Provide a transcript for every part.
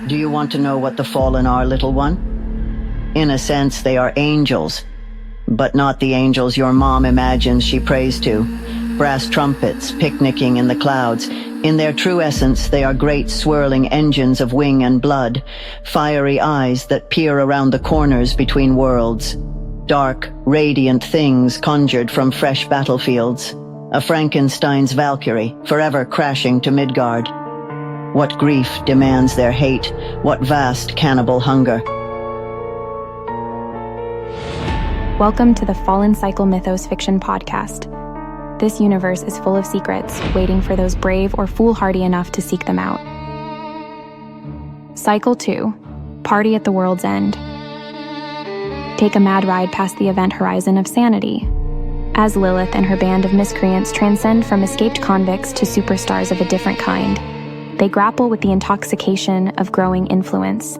Do you want to know what the fallen are, little one? In a sense, they are angels, but not the angels your mom imagines she prays to. Brass trumpets picnicking in the clouds. In their true essence, they are great swirling engines of wing and blood, fiery eyes that peer around the corners between worlds. Dark, radiant things conjured from fresh battlefields. A Frankenstein's Valkyrie, forever crashing to Midgard. What grief demands their hate, what vast cannibal hunger. Welcome to the Fallen Cycle Mythos Fiction Podcast. This universe is full of secrets, waiting for those brave or foolhardy enough to seek them out. Cycle 2, Party at the World's End. Take a mad ride past the event horizon of sanity, as Lilith and her band of miscreants transcend from escaped convicts to superstars of a different kind. They grapple with the intoxication of growing influence.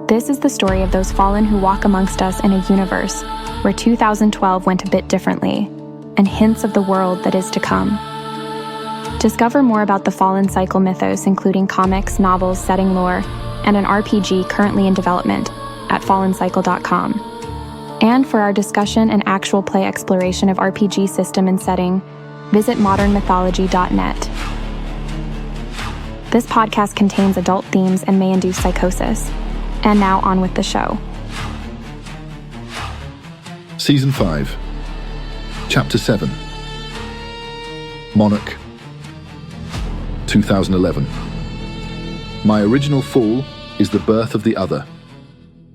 This is the story of those fallen who walk amongst us in a universe where 2012 went a bit differently, and hints of the world that is to come. Discover more about the Fallen Cycle mythos, including comics, novels, setting lore, and an RPG currently in development at fallencycle.com. And for our discussion and actual play exploration of RPG system and setting, visit modernmythology.net. This podcast contains adult themes and may induce psychosis. And now on with the show. Season 5, Chapter 7, Monarch, 2011. My original fall is the birth of the other.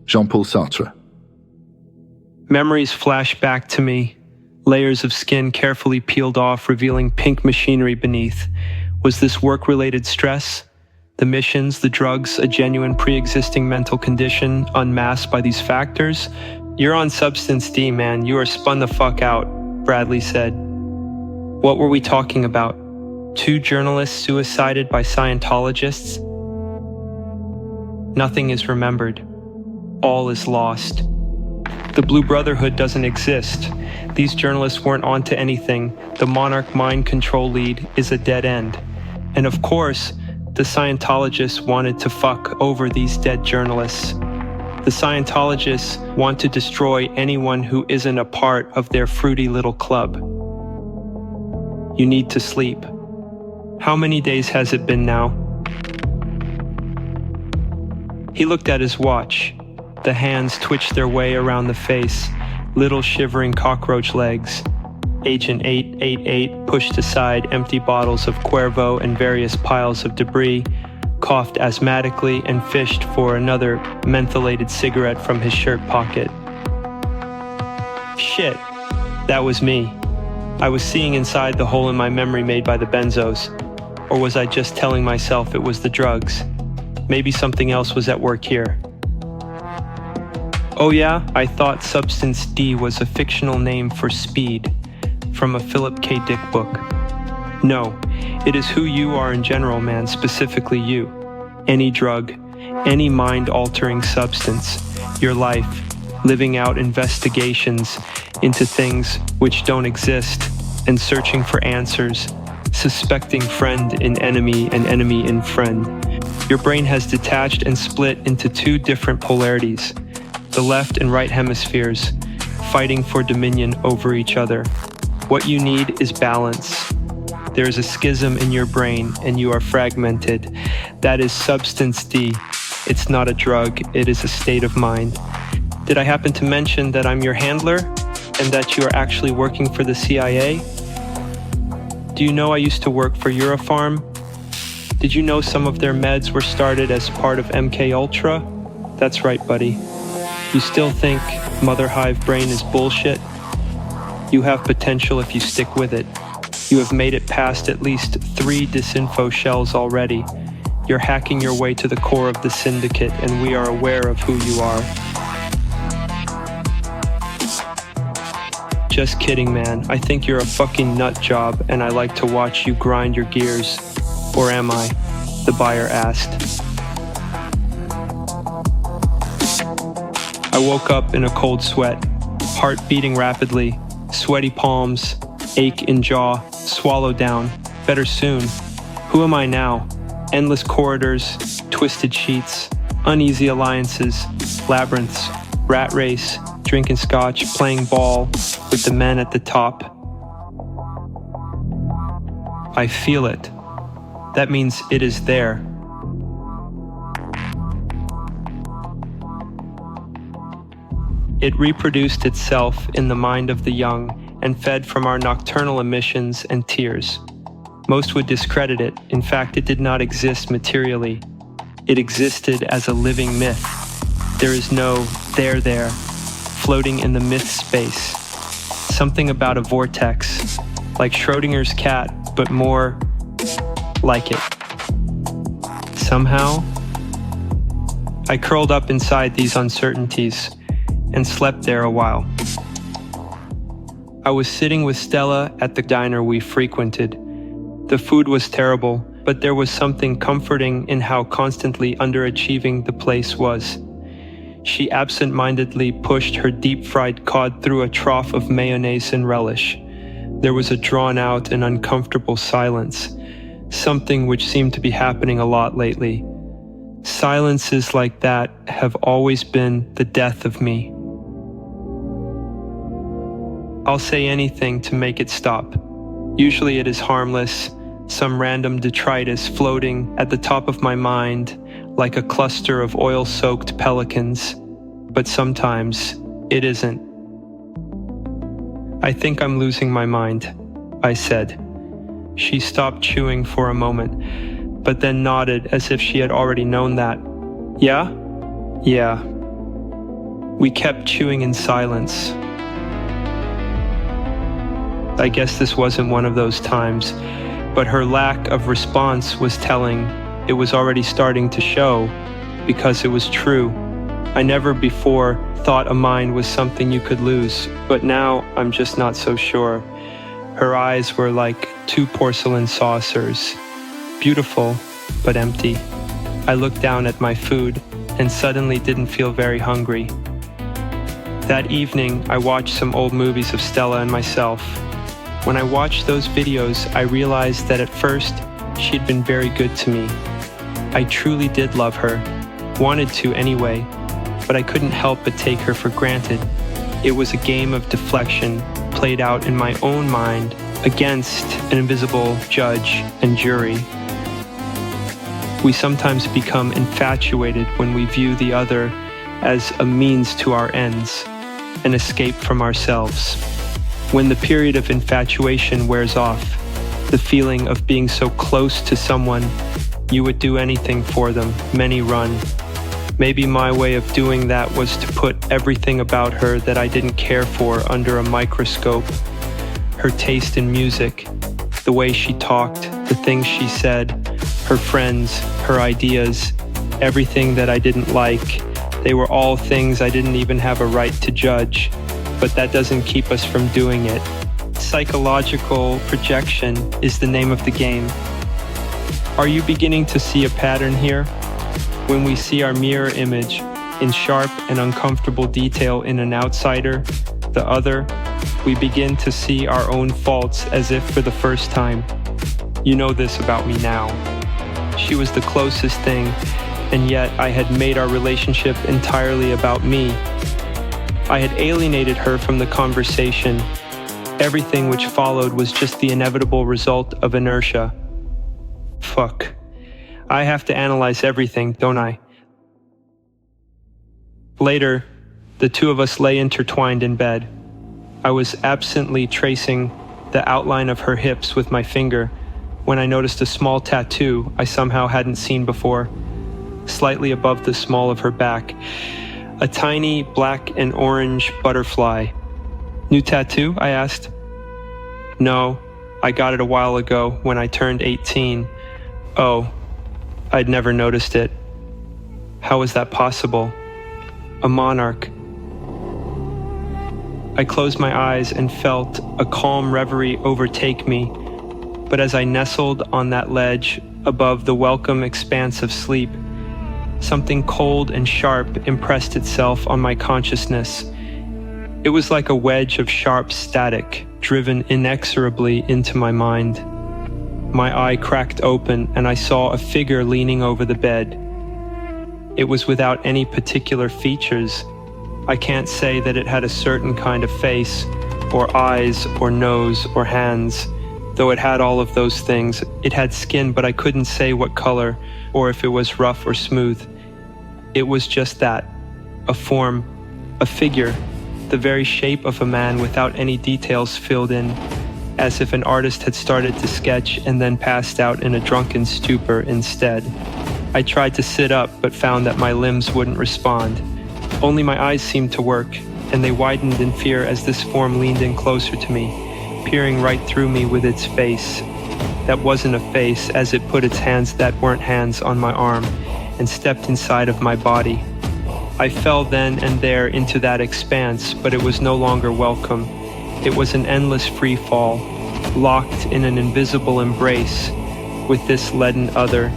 Jean-Paul Sartre. Memories flash back to me, layers of skin carefully peeled off, revealing pink machinery beneath. Was this work-related stress? The missions, the drugs, a genuine pre-existing mental condition unmasked by these factors? You're on substance D, man. You are spun the fuck out, Bradley said. What were we talking about? 2 journalists suicided by Scientologists? Nothing is remembered. All is lost. The Blue Brotherhood doesn't exist. These journalists weren't onto anything. The Monarch mind control lead is a dead end. And of course, the Scientologists wanted to fuck over these dead journalists. The Scientologists want to destroy anyone who isn't a part of their fruity little club. You need to sleep. How many days has it been now? He looked at his watch. The hands twitched their way around the face, little shivering cockroach legs. Agent 888 pushed aside empty bottles of Cuervo and various piles of debris, coughed asthmatically, and fished for another mentholated cigarette from his shirt pocket. Shit, that was me. I was seeing inside the hole in my memory made by the benzos. Or was I just telling myself it was the drugs? Maybe something else was at work here. Oh yeah, I thought Substance D was a fictional name for speed, from a Philip K. Dick book. No, it is who you are in general, man, specifically you. Any drug, any mind-altering substance, your life, living out investigations into things which don't exist, and searching for answers, suspecting friend in enemy and enemy in friend. Your brain has detached and split into 2 different polarities, the left and right hemispheres, fighting for dominion over each other. What you need is balance. There is a schism in your brain and you are fragmented. That is Substance D. It's not a drug, it is a state of mind. Did I happen to mention that I'm your handler and that you are actually working for the CIA? Do you know I used to work for Eurofarm? Did you know some of their meds were started as part of MK Ultra? That's right, buddy. You still think Mother Hive Brain is bullshit? You have potential if you stick with it. You have made it past at least 3 disinfo shells already. You're hacking your way to the core of the syndicate, and we are aware of who you are. Just kidding, man. I think you're a fucking nut job, and I like to watch you grind your gears. Or am I? The buyer asked. I woke up in a cold sweat, heart beating rapidly, sweaty palms, ache in jaw, swallow down, better soon. Who am I now? Endless corridors, twisted sheets, uneasy alliances, labyrinths, rat race, drinking scotch, playing ball with the men at the top. I feel it. That means it is there. It reproduced itself in the mind of the young and fed from our nocturnal emissions and tears. Most would discredit it. In fact, it did not exist materially. It existed as a living myth. There is no there, floating in the myth space. Something about a vortex, like Schrodinger's cat, but more like it. Somehow, I curled up inside these uncertainties and slept there a while. I was sitting with Stella at the diner we frequented. The food was terrible, but there was something comforting in how constantly underachieving the place was. She absent-mindedly pushed her deep-fried cod through a trough of mayonnaise and relish. There was a drawn-out and uncomfortable silence, something which seemed to be happening a lot lately. Silences like that have always been the death of me. I'll say anything to make it stop. Usually it is harmless, some random detritus floating at the top of my mind like a cluster of oil-soaked pelicans. But sometimes it isn't. I think I'm losing my mind, I said. She stopped chewing for a moment, but then nodded as if she had already known that. Yeah? Yeah. We kept chewing in silence. I guess this wasn't one of those times, but her lack of response was telling. It was already starting to show, because it was true. I never before thought a mind was something you could lose, but now I'm just not so sure. Her eyes were like two porcelain saucers, beautiful but empty. I looked down at my food and suddenly didn't feel very hungry. That evening, I watched some old movies of Stella and myself. When I watched those videos, I realized that at first, she'd been very good to me. I truly did love her, wanted to anyway, but I couldn't help but take her for granted. It was a game of deflection played out in my own mind against an invisible judge and jury. We sometimes become infatuated when we view the other as a means to our ends, an escape from ourselves. When the period of infatuation wears off, the feeling of being so close to someone, you would do anything for them, many run. Maybe my way of doing that was to put everything about her that I didn't care for under a microscope. Her taste in music, the way she talked, the things she said, her friends, her ideas, everything that I didn't like. They were all things I didn't even have a right to judge. But that doesn't keep us from doing it. Psychological projection is the name of the game. Are you beginning to see a pattern here? When we see our mirror image in sharp and uncomfortable detail in an outsider, the other, we begin to see our own faults as if for the first time. You know this about me now. She was the closest thing, and yet I had made our relationship entirely about me. I had alienated her from the conversation. Everything which followed was just the inevitable result of inertia. Fuck. I have to analyze everything, don't I? Later, the two of us lay intertwined in bed. I was absently tracing the outline of her hips with my finger when I noticed a small tattoo I somehow hadn't seen before, slightly above the small of her back. A tiny black and orange butterfly. New tattoo? I asked. No, I got it a while ago when I turned 18. Oh, I'd never noticed it. How was that possible? A monarch. I closed my eyes and felt a calm reverie overtake me, but as I nestled on that ledge above the welcome expanse of sleep, something cold and sharp impressed itself on my consciousness. It was like a wedge of sharp static driven inexorably into my mind. my eye cracked open and I saw a figure leaning over the bed. It was without any particular features. I can't say that it had a certain kind of face, or eyes, or nose, or hands, though it had all of those things. It had skin, but I couldn't say what color, or if it was rough or smooth. It was just that, a form, a figure, the very shape of a man without any details filled in, as if an artist had started to sketch and then passed out in a drunken stupor instead. I tried to sit up, but found that my limbs wouldn't respond. Only my eyes seemed to work, and they widened in fear as this form leaned in closer to me, peering right through me with its face. That wasn't a face, as it put its hands that weren't hands on my arm and stepped inside of my body. I fell then and there into that expanse, but it was no longer welcome. It was an endless free fall, locked in an invisible embrace with this leaden other,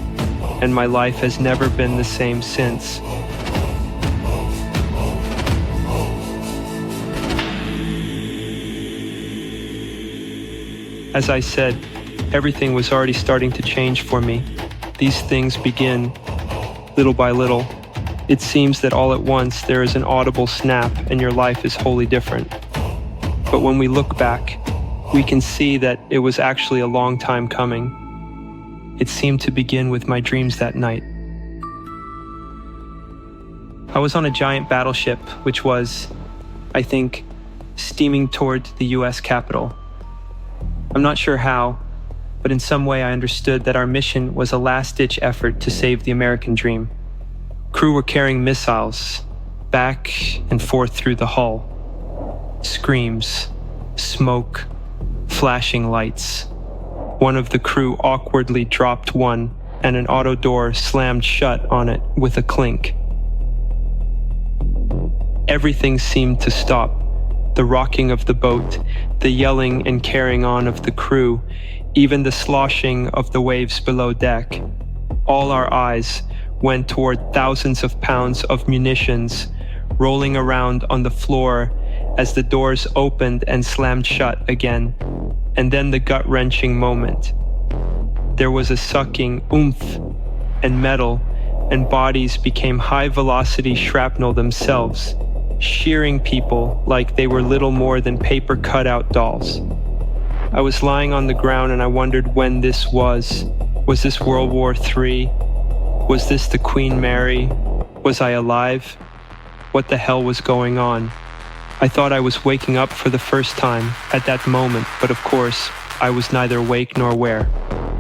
and my life has never been the same since. As I said, everything was already starting to change for me. These things begin, little by little. It seems that all at once there is an audible snap and your life is wholly different. But when we look back, we can see that it was actually a long time coming. It seemed to begin with my dreams that night. I was on a giant battleship, which was, I think, steaming toward the US Capitol. I'm not sure how, but in some way I understood that our mission was a last-ditch effort to save the American dream. Crew were carrying missiles, back and forth through the hull. Screams, smoke, flashing lights. One of the crew awkwardly dropped one, and an auto door slammed shut on it with a clink. Everything seemed to stop. The rocking of the boat, the yelling and carrying on of the crew, even the sloshing of the waves below deck. All our eyes went toward thousands of pounds of munitions rolling around on the floor as the doors opened and slammed shut again. And then the gut-wrenching moment. There was a sucking oomph, and metal and bodies became high-velocity shrapnel themselves, shearing people like they were little more than paper cutout dolls. I was lying on the ground and I wondered when this was. Was this World War III? Was this the Queen Mary? Was I alive? What the hell was going on? I thought I was waking up for the first time at that moment, but of course, I was neither awake nor aware.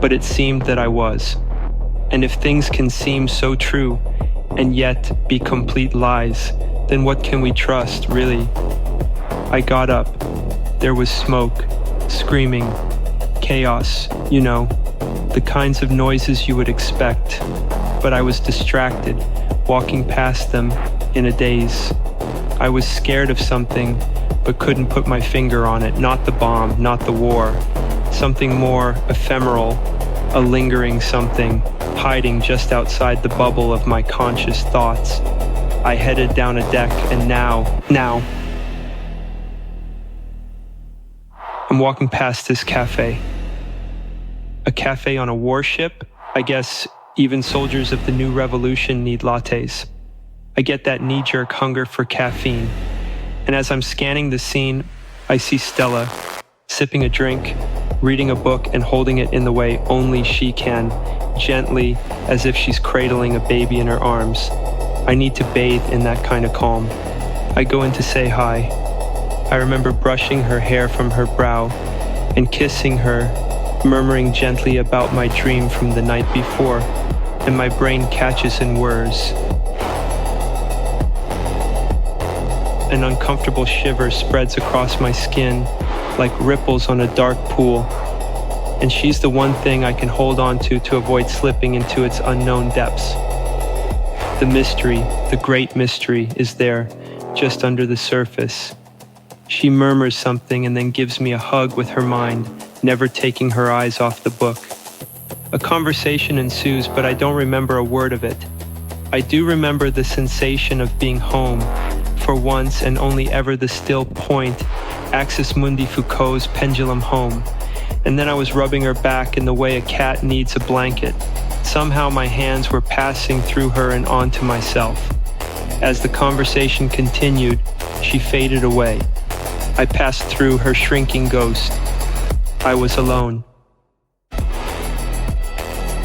But it seemed that I was. And if things can seem so true and yet be complete lies, then what can we trust, really? I got up. There was smoke, screaming, chaos, you know, the kinds of noises you would expect. But I was distracted, walking past them in a daze. I was scared of something, but couldn't put my finger on it. Not the bomb, not the war. Something more ephemeral, a lingering something, hiding just outside the bubble of my conscious thoughts. I headed down a deck, and now, I'm walking past this cafe. A cafe on a warship? I guess even soldiers of the new revolution need lattes. I get that knee-jerk hunger for caffeine. And as I'm scanning the scene, I see Stella, sipping a drink, reading a book, and holding it in the way only she can, gently, as if she's cradling a baby in her arms. I need to bathe in that kind of calm. I go in to say hi. I remember brushing her hair from her brow and kissing her, murmuring gently about my dream from the night before, and my brain catches and whirs. An uncomfortable shiver spreads across my skin like ripples on a dark pool, and she's the one thing I can hold on to avoid slipping into its unknown depths. The mystery, the great mystery, is there, just under the surface. She murmurs something and then gives me a hug with her mind, never taking her eyes off the book. A conversation ensues, but I don't remember a word of it. I do remember the sensation of being home, for once and only ever the still point, Axis Mundi Foucault's pendulum home, and then I was rubbing her back in the way a cat needs a blanket. Somehow my hands were passing through her and onto myself. As the conversation continued, she faded away. I passed through her shrinking ghost. I was alone.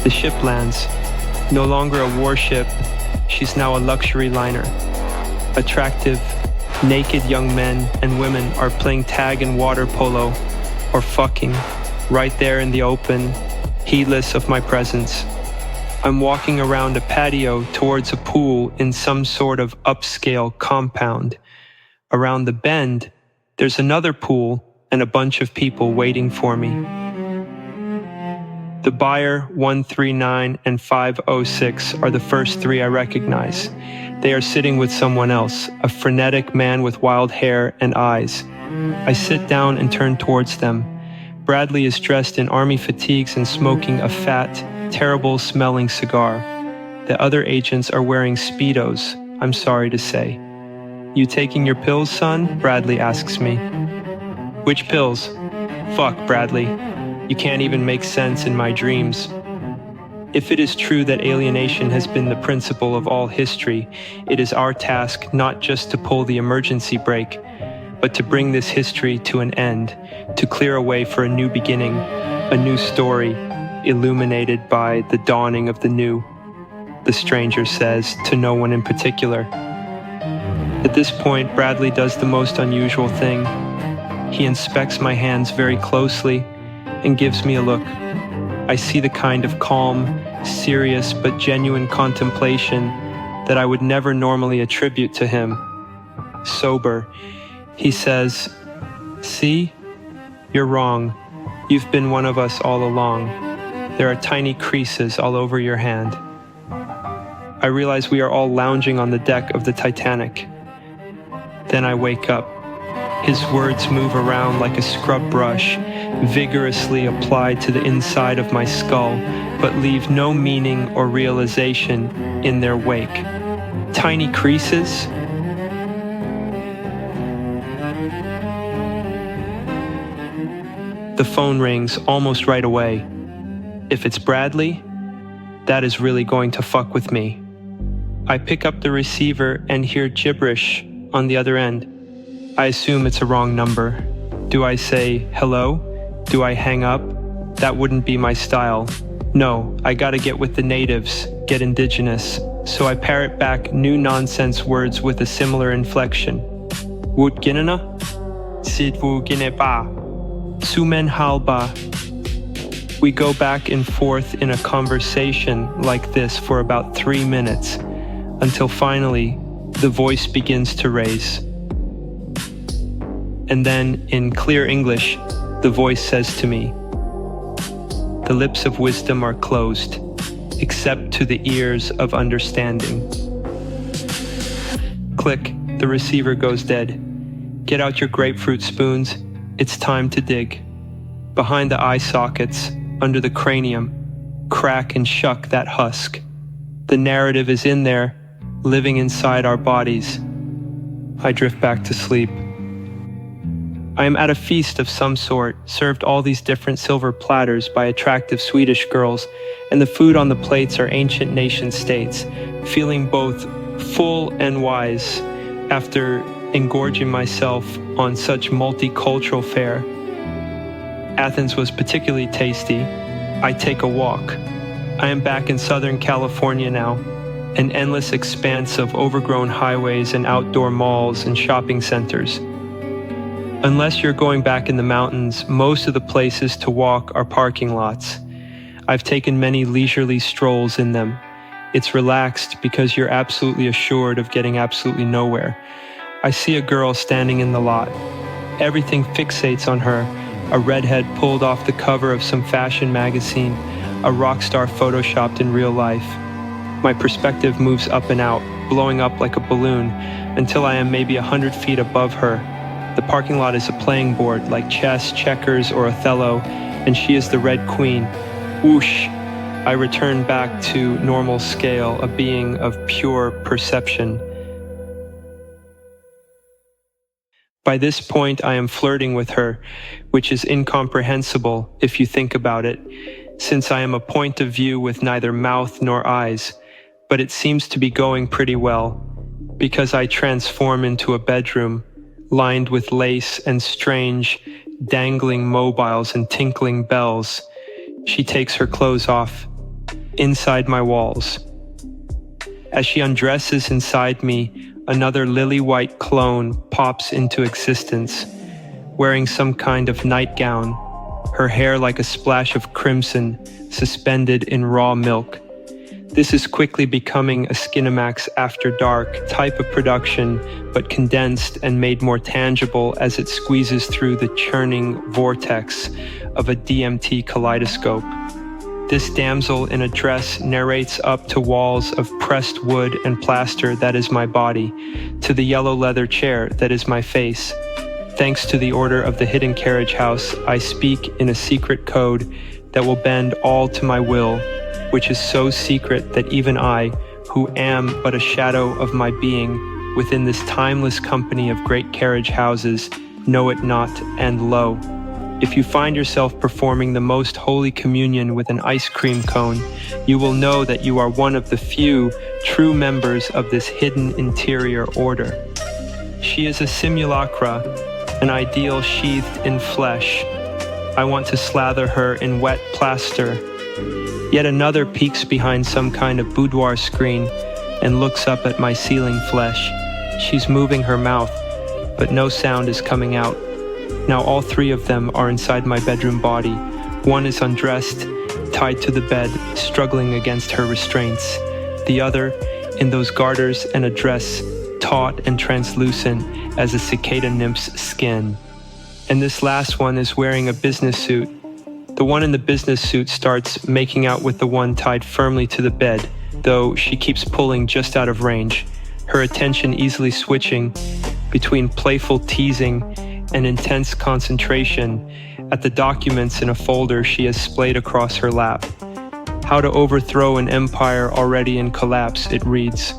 The ship lands. No longer a warship, she's now a luxury liner. Attractive, naked young men and women are playing tag and water polo, or fucking, right there in the open, heedless of my presence. I'm walking around a patio towards a pool in some sort of upscale compound. Around the bend, there's another pool and a bunch of people waiting for me. The buyer, 139 and 506, are the first three I recognize. They are sitting with someone else, a frenetic man with wild hair and eyes. I sit down and turn towards them. Bradley is dressed in army fatigues and smoking a fat, terrible-smelling cigar. The other agents are wearing Speedos, I'm sorry to say. "You taking your pills, son?" Bradley asks me. "Which pills?" "Fuck, Bradley. You can't even make sense in my dreams." If it is true that alienation has been the principle of all history, it is our task not just to pull the emergency brake, but to bring this history to an end, to clear a way for a new beginning, a new story, illuminated by the dawning of the new, the stranger says, to no one in particular. At this point, Bradley does the most unusual thing. He inspects my hands very closely and gives me a look. I see the kind of calm, serious, but genuine contemplation that I would never normally attribute to him. Sober, he says, "See? You're wrong. You've been one of us all along. There are tiny creases all over your hand." I realize we are all lounging on the deck of the Titanic. Then I wake up. His words move around like a scrub brush, vigorously applied to the inside of my skull, but leave no meaning or realization in their wake. Tiny creases? The phone rings almost right away. If it's Bradley, that is really going to fuck with me. I pick up the receiver and hear gibberish on the other end. I assume it's a wrong number. Do I say hello? Do I hang up? That wouldn't be my style. No, I gotta get with the natives, get indigenous. So I parrot back new nonsense words with a similar inflection. Woot ginana? Sid wu ginepa. Sumen halba. We go back and forth in a conversation like this for about 3 minutes, until finally the voice begins to raise. And then, in clear English, the voice says to me, "The lips of wisdom are closed, except to the ears of understanding." Click, the receiver goes dead. Get out your grapefruit spoons, it's time to dig. Behind the eye sockets, under the cranium, crack and shuck that husk. The narrative is in there, living inside our bodies. I drift back to sleep. I am at a feast of some sort, served all these different silver platters by attractive Swedish girls, and the food on the plates are ancient nation states, feeling both full and wise after engorging myself on such multicultural fare. Athens was particularly tasty. I take a walk. I am back in Southern California now, an endless expanse of overgrown highways and outdoor malls and shopping centers. Unless you're going back in the mountains, most of the places to walk are parking lots. I've taken many leisurely strolls in them. It's relaxed because you're absolutely assured of getting absolutely nowhere. I see a girl standing in the lot. Everything fixates on her, a redhead pulled off the cover of some fashion magazine, a rock star photoshopped in real life. My perspective moves up and out, blowing up like a balloon, until I am maybe 100 feet above her. The parking lot is a playing board, like chess, checkers, or Othello, and she is the Red Queen. Whoosh! I return back to normal scale, a being of pure perception. By this point, I am flirting with her, which is incomprehensible if you think about it, since I am a point of view with neither mouth nor eyes, but it seems to be going pretty well, because I transform into a bedroom, lined with lace and strange, dangling mobiles and tinkling bells. She takes her clothes off, inside my walls. As she undresses inside me, another lily-white clone pops into existence, wearing some kind of nightgown, her hair like a splash of crimson suspended in raw milk. This is quickly becoming a Skinamax After Dark type of production, but condensed and made more tangible as it squeezes through the churning vortex of a DMT kaleidoscope. This damsel in a dress narrates up to walls of pressed wood and plaster that is my body, to the yellow leather chair that is my face. Thanks to the order of the hidden carriage house, I speak in a secret code that will bend all to my will, which is so secret that even I, who am but a shadow of my being within this timeless company of great carriage houses, know it not, and lo, if you find yourself performing the most holy communion with an ice cream cone, you will know that you are one of the few true members of this hidden interior order. She is a simulacra, an ideal sheathed in flesh. I want to slather her in wet plaster. Yet another peeks behind some kind of boudoir screen and looks up at my ceiling flesh. She's moving her mouth, but no sound is coming out. Now all three of them are inside my bedroom body. One is undressed, tied to the bed, struggling against her restraints. The other, in those garters and a dress, taut and translucent as a cicada nymph's skin. And this last one is wearing a business suit. The one in the business suit starts making out with the one tied firmly to the bed, though she keeps pulling just out of range, her attention easily switching between playful teasing and intense concentration at the documents in a folder she has splayed across her lap. How to overthrow an empire already in collapse, it reads.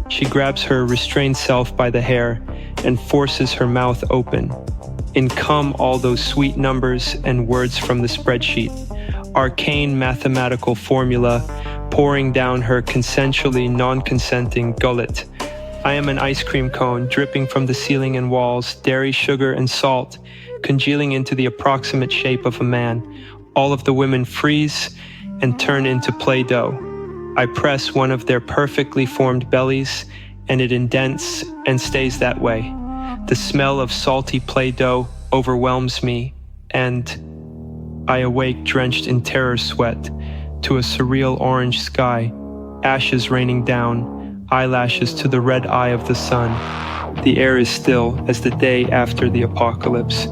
She grabs her restrained self by the hair and forces her mouth open. In come all those sweet numbers and words from the spreadsheet, arcane mathematical formula pouring down her consensually non-consenting gullet. I am an ice cream cone dripping from the ceiling and walls, dairy, sugar, and salt, congealing into the approximate shape of a man. All of the women freeze and turn into Play-Doh. I press one of their perfectly formed bellies, and it indents and stays that way. The smell of salty Play-Doh overwhelms me, and I awake drenched in terror sweat to a surreal orange sky, ashes raining down, eyelashes to the red eye of the sun. The air is still as the day after the apocalypse.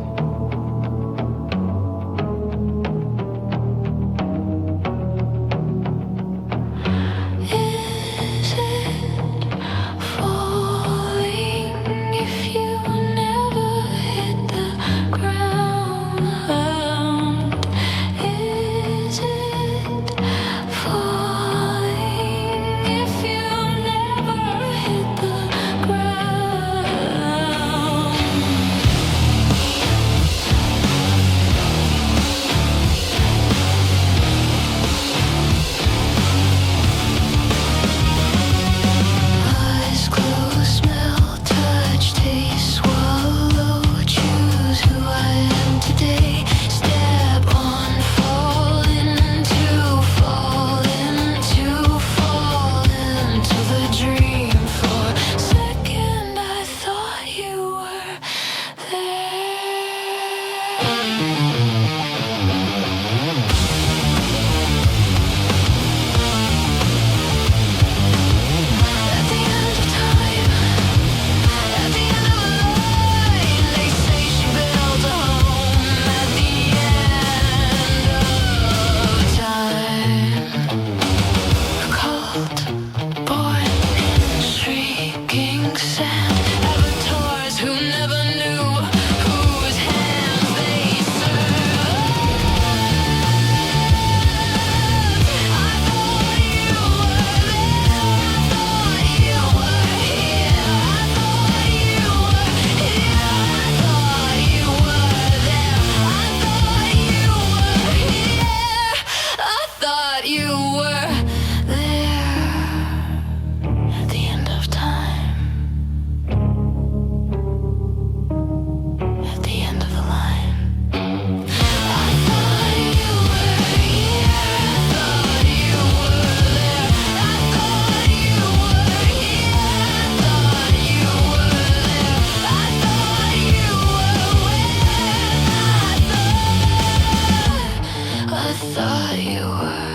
you were.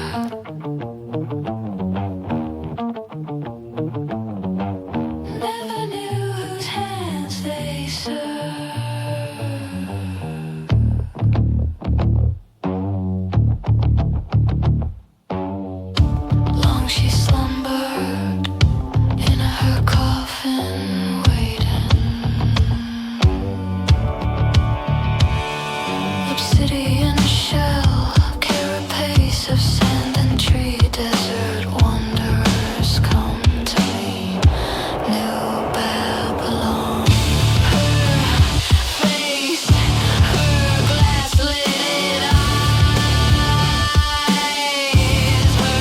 Never knew whose hands they served. Long she slumbered in her coffin, waiting. Obsidian shell, carapace of sand and tree, desert wanderers come to me. New Babylon. Her face, her glass-lidded eyes, her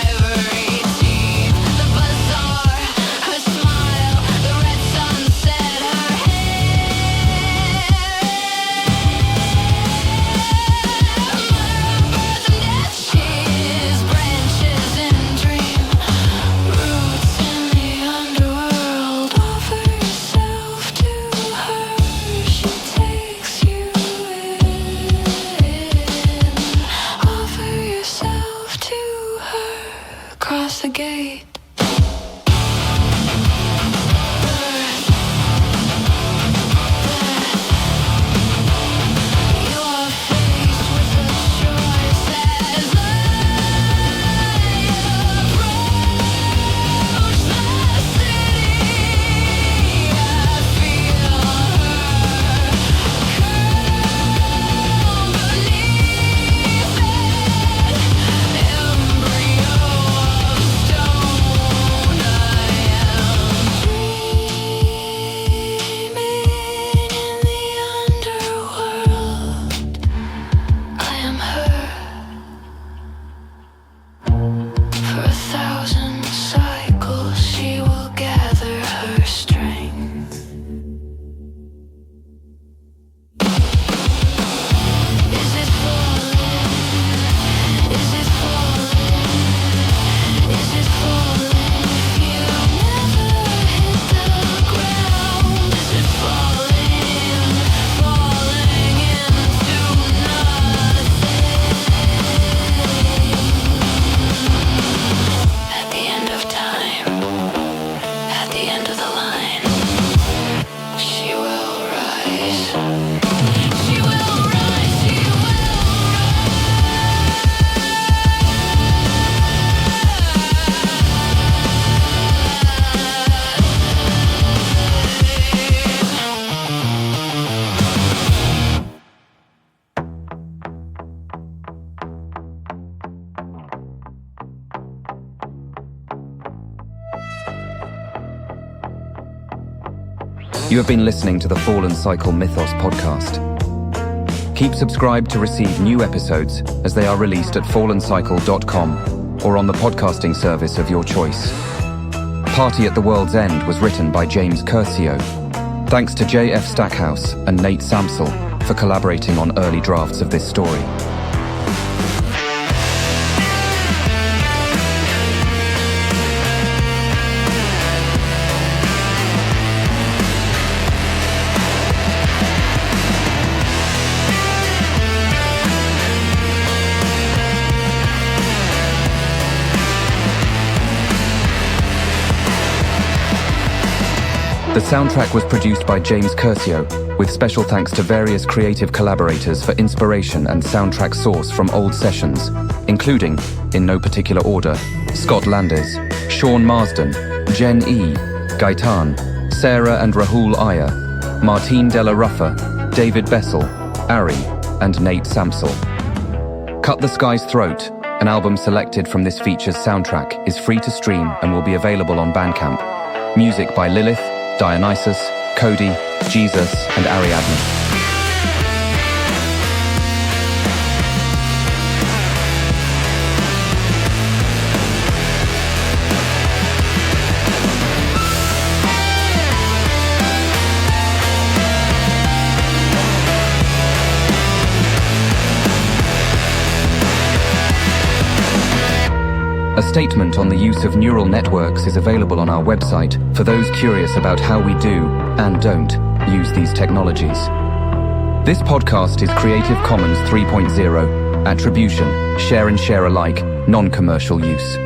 ivory teeth, the bazaar, her smile, the red sunset, her hair. Birth and death, she is branches in dream, roots in the underworld. Offer yourself to her, she takes you in. Offer yourself to her, cross the gate. You are faced with a choice as I approach the city. I feel her come beneath it, embryo of stone. I am dreaming in the underworld. I am her. For 1,000 cycles she will gather her strength. Is it falling? Is it falling? Is it falling if you never hit the ground? Is it falling? Falling into nothing. At the end of time, at the end of the line, she will rise. She will rise, she will You have been listening to the Fallen Cycle Mythos podcast. Keep subscribed to receive new episodes as they are released at fallencycle.com or on the podcasting service of your choice. Party at the World's End was written by James Curcio. Thanks to J.F. Stackhouse and Nate Samsel for collaborating on early drafts of this story. The soundtrack was produced by James Curcio, with special thanks to various creative collaborators for inspiration and soundtrack source from old sessions, including, in no particular order, Scott Landis, Sean Marsden, Jen E., Gaetan, Sarah and Rahul Iyer, Martine Della Ruffa, David Bessel, Ari, and Nate Samsel. Cut the Sky's Throat, an album selected from this feature's soundtrack, is free to stream and will be available on Bandcamp. Music by Lilith, Dionysus, Cody, Jesus, and Ariadne. A statement on the use of neural networks is available on our website for those curious about how we do, and don't, use these technologies. This podcast is Creative Commons 3.0, Attribution, share and share alike, non-commercial use.